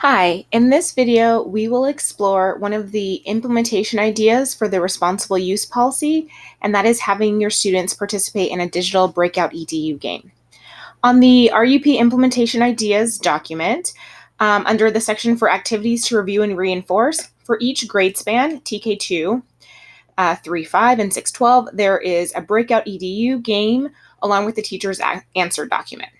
Hi, in this video, we will explore one of the implementation ideas for the responsible use policy, and that is having your students participate in a digital breakout EDU game. On the RUP implementation ideas document, under the section for activities to review and reinforce, for each grade span, TK2, 3.5, and 6.12, there is a breakout EDU game along with the teacher's answer document.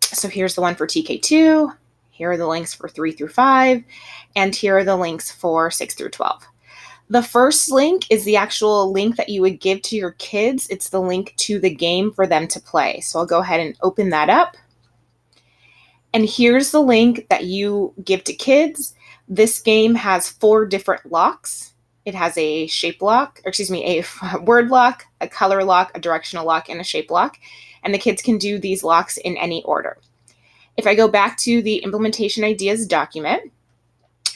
So here's the one for TK2. Here are the links for 3 through 5, and here are the links for 6 through 12. The first link is the actual link that you would give to your kids. It's the link to the game for them to play. So I'll go ahead and open that up. And here's the link that you give to kids. This game has 4 different locks. It has a shape lock, a word lock, a color lock, a directional lock, and a shape lock. And the kids can do these locks in any order. If I go back to the implementation ideas document,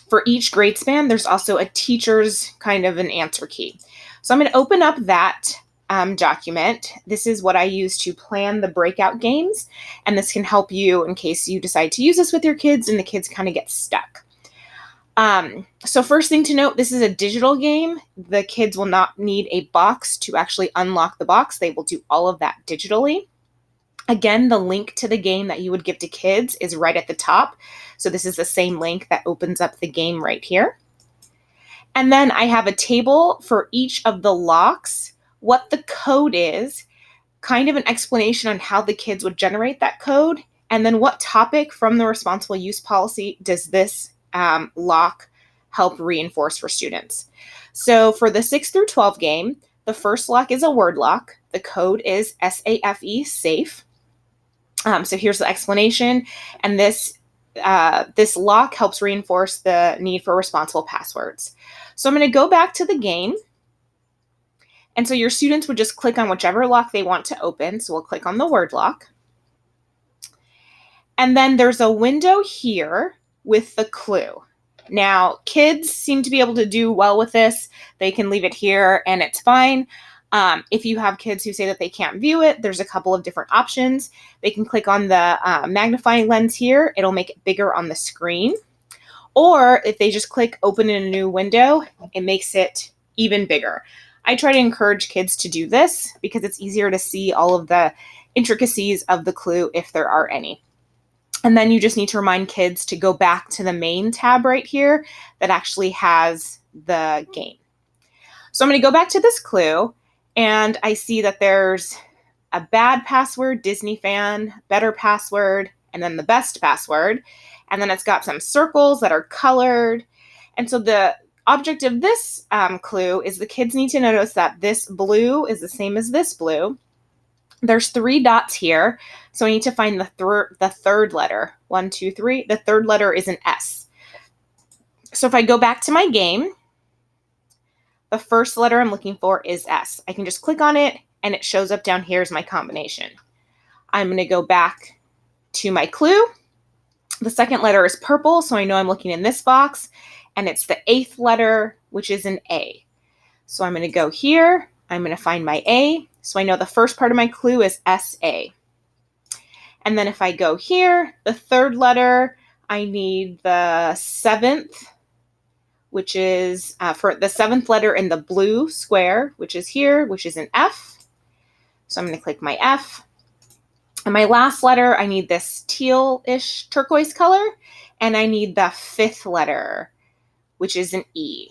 for each grade span, there's also a teacher's kind of an answer key. So I'm going to open up that document. This is what I use to plan the breakout games, and this can help you in case you decide to use this with your kids and the kids kind of get stuck. So first thing to note, this is a digital game. The kids will not need a box to actually unlock the box. They will do all of that digitally. Again, the link to the game that you would give to kids is right at the top. So this is the same link that opens up the game right here. And then I have a table for each of the locks, what the code is, kind of an explanation on how the kids would generate that code, and then what topic from the responsible use policy does this lock help reinforce for students. So for the 6 through 12 game, the first lock is a word lock. The code is SAFE, safe. So here's the explanation, and this lock helps reinforce the need for responsible passwords. So I'm going to go back to the game, and so your students would just click on whichever lock they want to open. So we'll click on the word lock, and then there's a window here with the clue. Now, kids seem to be able to do well with this. They can leave it here, and it's fine. If you have kids who say that they can't view it, there's a couple of different options. They can click on the magnifying lens here. It'll make it bigger on the screen. Or if they just click open in a new window, it makes it even bigger. I try to encourage kids to do this because it's easier to see all of the intricacies of the clue if there are any. And then you just need to remind kids to go back to the main tab right here that actually has the game. So I'm going to go back to this clue, and I see that there's a bad password, Disney fan, better password, and then the best password. And then it's got some circles that are colored. And so the object of this clue is the kids need to notice that this blue is the same as this blue. There's 3 dots here, so I need to find the third letter. 1, 2, 3. The third letter is an S. So if I go back to my game, the first letter I'm looking for is S. I can just click on it, and it shows up down here as my combination. I'm going to go back to my clue. The second letter is purple, so I know I'm looking in this box, and it's the 8th letter, which is an A. So I'm going to go here. I'm going to find my A. So I know the first part of my clue is SA. And then if I go here, the third letter, I need the 7th, which is for the 7th letter in the blue square, which is here, which is an F. So I'm going to click my F. And my last letter, I need this teal-ish turquoise color, and I need the 5th letter, which is an E.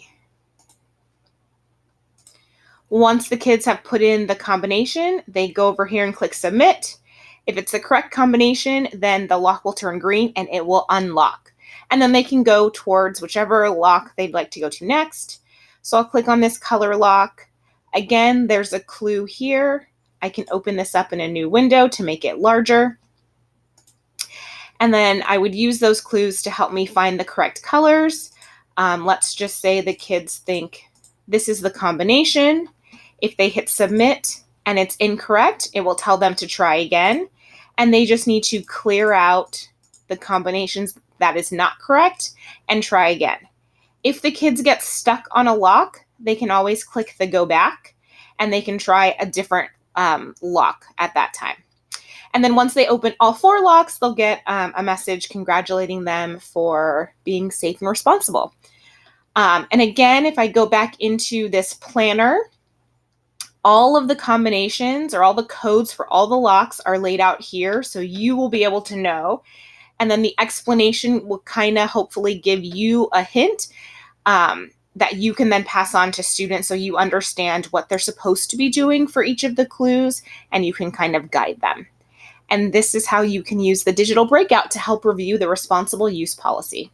Once the kids have put in the combination, they go over here and click submit. If it's the correct combination, then the lock will turn green and it will unlock. And then they can go towards whichever lock they'd like to go to next. So I'll click on this color lock. Again, there's a clue here. I can open this up in a new window to make it larger. And then I would use those clues to help me find the correct colors. Let's just say the kids think this is the combination. If they hit submit and it's incorrect, it will tell them to try again. And they just need to clear out the combinations that is not correct and try again. If the kids get stuck on a lock, they can always click the go back and they can try a different lock at that time. And then once they open all 4 locks, they'll get a message congratulating them for being safe and responsible. And again, if I go back into this planner, all of the combinations or all the codes for all the locks are laid out here, so you will be able to know. And then the explanation will kind of hopefully give you a hint that you can then pass on to students so you understand what they're supposed to be doing for each of the clues, and you can kind of guide them. And this is how you can use the digital breakout to help review the responsible use policy.